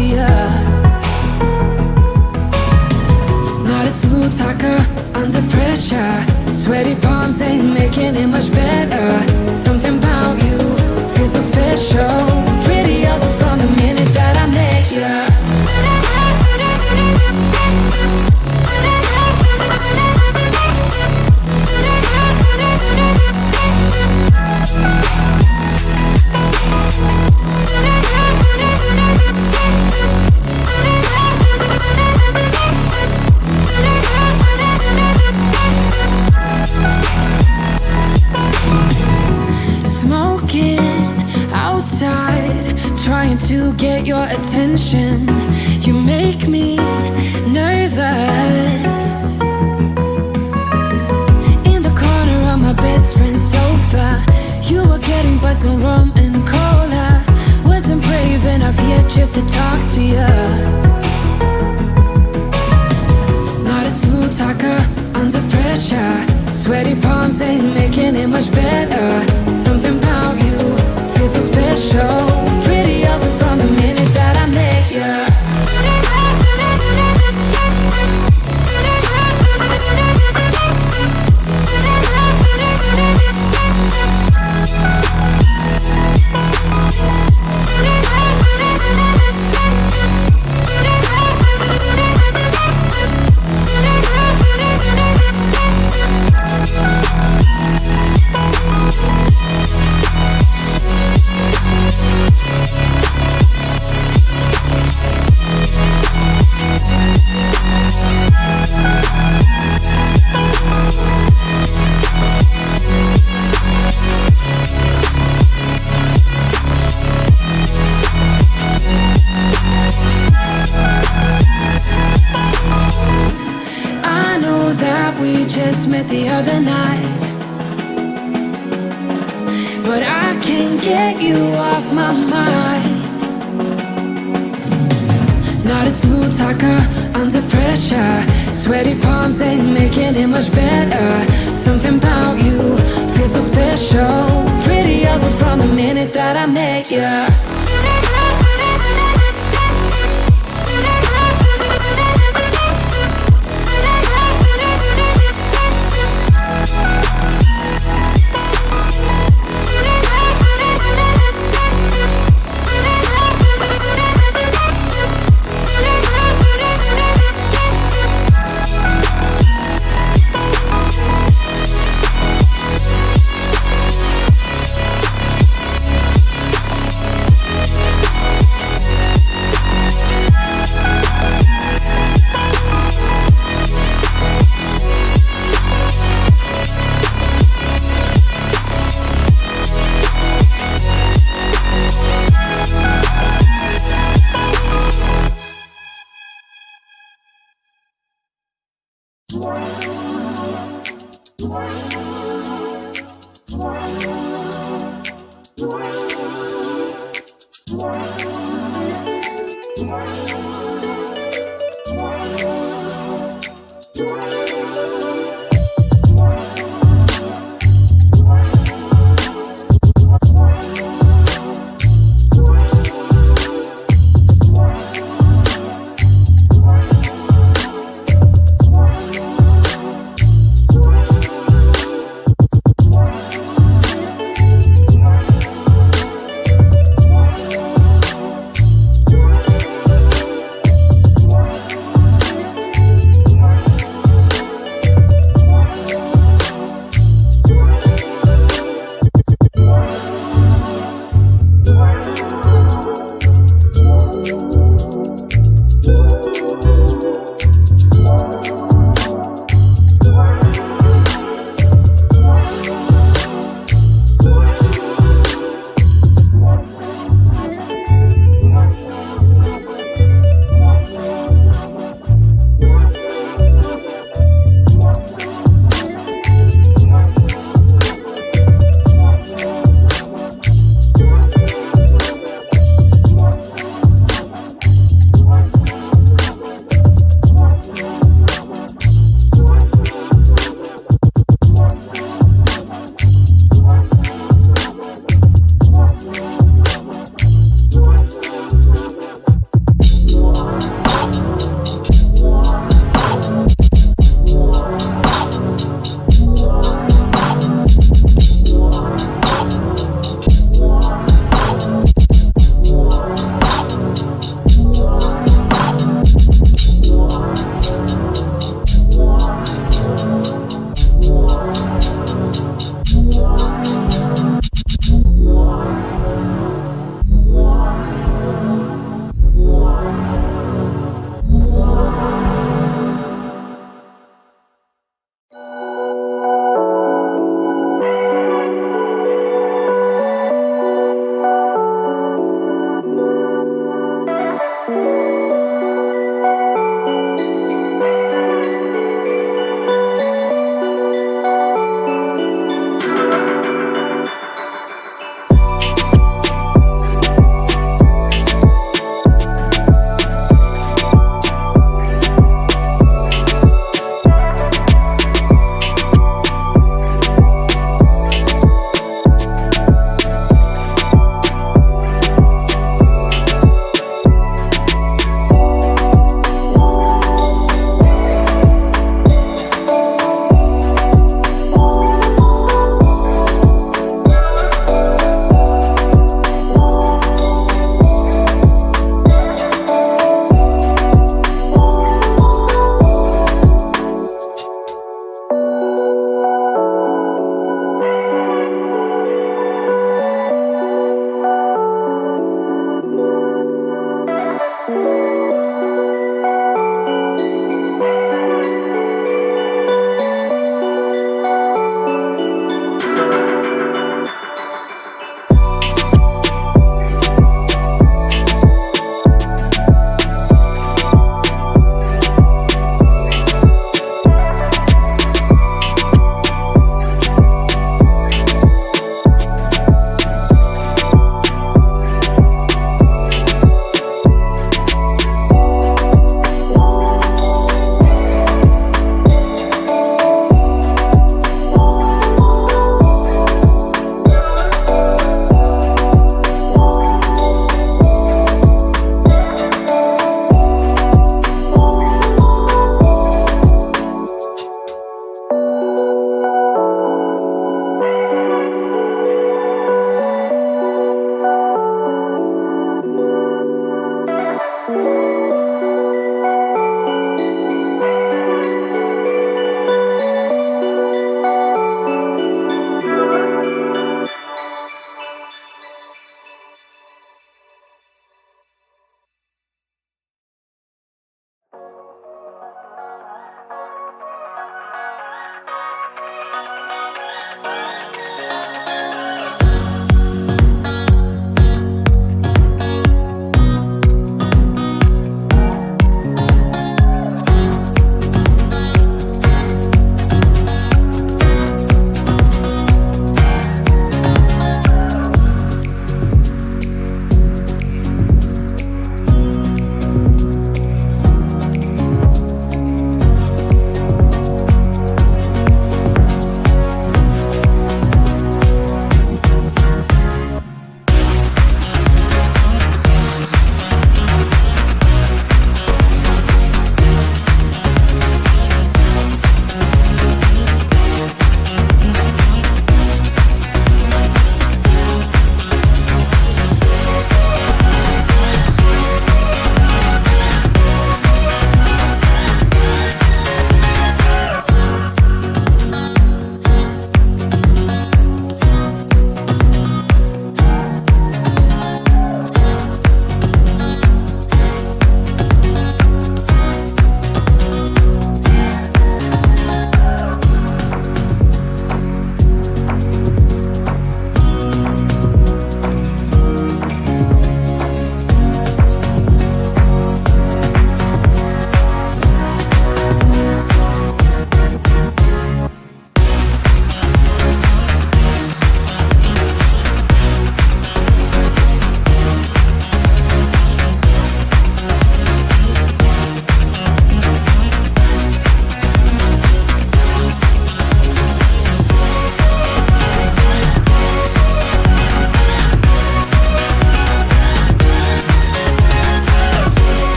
to ya. Not a smooth talker under pressure. Sweaty palms ain't making it much better. Something about you feels so special. Pretty up from the minute that I met ya. Trying to get your attention. You make me nervous. In the corner of my best friend's sofa, you were getting buzzed on rum and cola. Wasn't brave enough yet just to talk to you. Not a smooth talker under pressure. Sweaty palms ain't making it much better. Something about you feels so special. Pretty up from the minute that I met ya. Just met the other night, but I can't get you off my mind. Not a smooth talker under pressure. Sweaty palms ain't making it much better. Something about you feels so special. Pretty up from the minute that I met ya.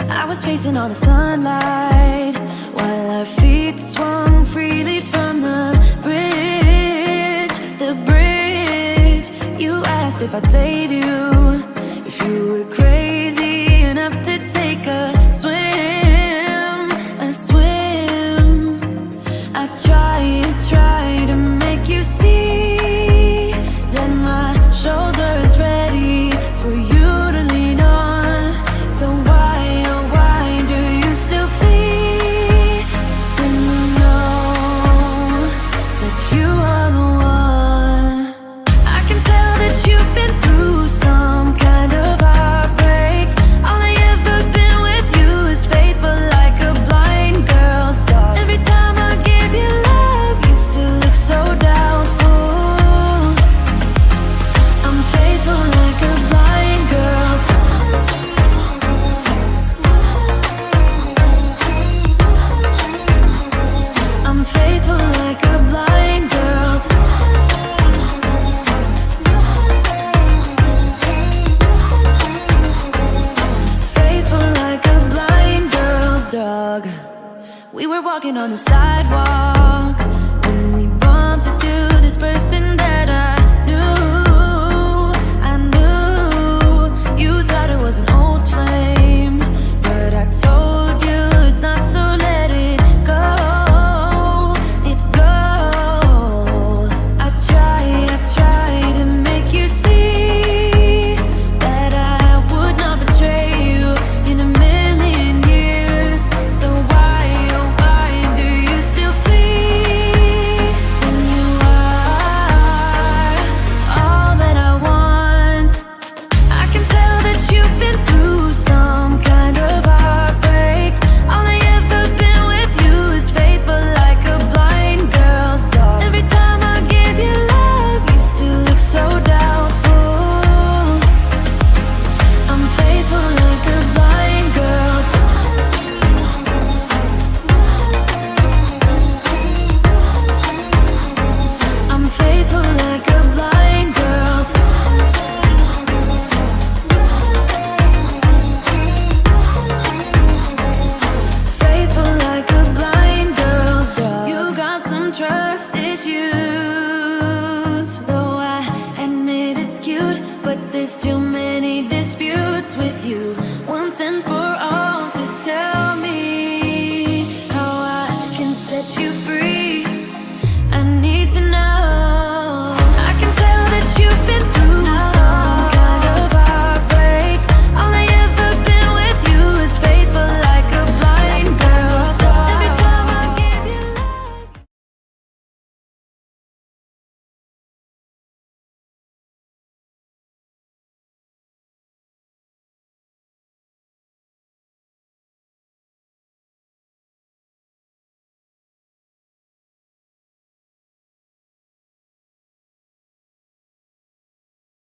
I was facing all the sunlight while our feet swung freely from the bridge. The bridge. You asked if I'd save you, if you were crazy enough to take a swim, a swim. I try to make you see that my shoulder is ready for you to lean on. So why, oh why do you still flee when you know that you are the one? I can tell that you've been through some kind of heartbreak. All I ever been with you is faithful like a blind girl's dog. Every time I give you love, you still look so doubtful. I'm faithful like a blind girl's dog. I'm faithful like a blind girl's faithful like a blind girl's dog. We were walking on the sidewalk when we bumped into this person that I knew. You thought it was an old flame, but I told you it's not, so let it go. It go. I try to make you see that I would not betray you in a million years. So why, oh why do you still flee when you are all that I want? I can tell that you've been through some kind of heartbreak. All I ever been with you is faithful like a blind girl's dog. Every time I give you love, you still look so doubtful. I'm faithful like a blind girl's dog. I'm faithful like a blind girl's dog. Faithful like a blind girl's dog. You got some trust issues, though I admit it's cute, but there's too many disputes with you.